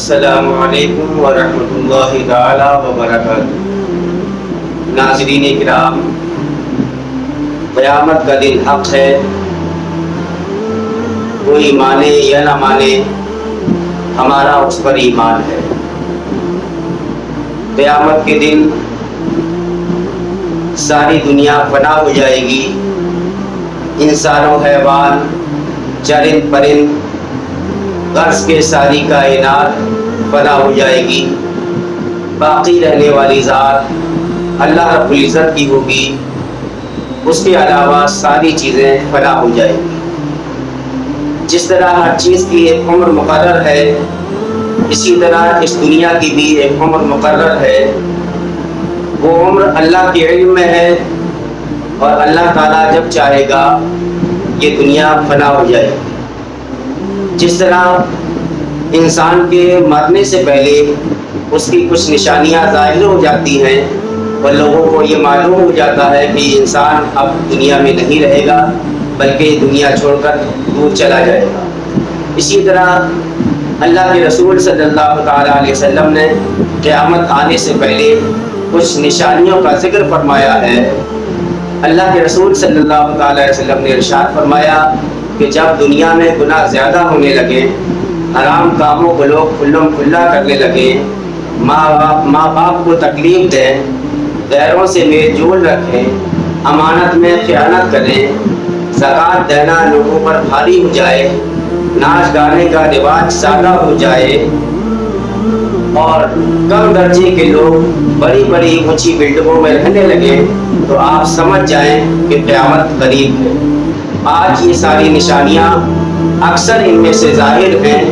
السلام علیکم ورحمۃ اللہ تعالی وبرکاتہ۔ ناظرین کرام، قیامت کا دن حق ہے، کوئی مانے یا نہ مانے، ہمارا اس پر ایمان ہے۔ قیامت کے دن ساری دنیا فنا ہو جائے گی، انسان و حیوان، چرند پرند، غرض کے ساری کائنات فنا ہو جائے گی۔ باقی رہنے والی ذات اللہ رب العزت کی ہوگی، اس کے علاوہ ساری چیزیں فنا ہو جائیں گی۔ جس طرح ہر چیز کی ایک عمر مقرر ہے، اسی طرح اس دنیا کی بھی ایک عمر مقرر ہے۔ وہ عمر اللہ کے علم میں ہے، اور اللہ تعالیٰ جب چاہے گا یہ دنیا فنا ہو جائے گی۔ جس طرح انسان کے مرنے سے پہلے اس کی کچھ نشانیاں ظاہر ہو جاتی ہیں اور لوگوں کو یہ معلوم ہو جاتا ہے کہ انسان اب دنیا میں نہیں رہے گا، بلکہ دنیا چھوڑ کر دور چلا جائے گا، اسی طرح اللہ کے رسول صلی اللہ تعالیٰ علیہ وسلم نے قیامت آنے سے پہلے کچھ نشانیوں کا ذکر فرمایا ہے۔ اللہ کے رسول صلی اللہ تعالیٰ علیہ وسلم نے ارشاد فرمایا کہ جب دنیا میں گناہ زیادہ ہونے لگے، حرام کاموں کو لوگ کھلم کھلا کرنے لگے، ماں باپ کو تکلیف دیں، غیروں سے میل جول رکھیں، امانت میں خیانت کریں، زکوٰۃ دینا لوگوں پر بھاری ہو جائے، ناچ گانے کا رواج سادہ ہو جائے، اور کم درجے کے لوگ بڑی بڑی اونچی بلڈنگوں میں رہنے لگے، تو آپ سمجھ جائیں کہ قیامت قریب ہے۔ آج یہ ساری نشانیاں اکثر ان میں سے ظاہر ہیں،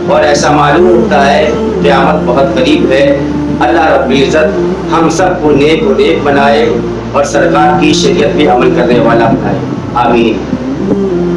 اور ایسا معلوم ہوتا ہے قیامت بہت قریب ہے۔ اللہ رب العزت ہم سب کو نیک و نیک بنائے، اور سرکار کی شریعت پہ عمل کرنے والا بنائے، آمین۔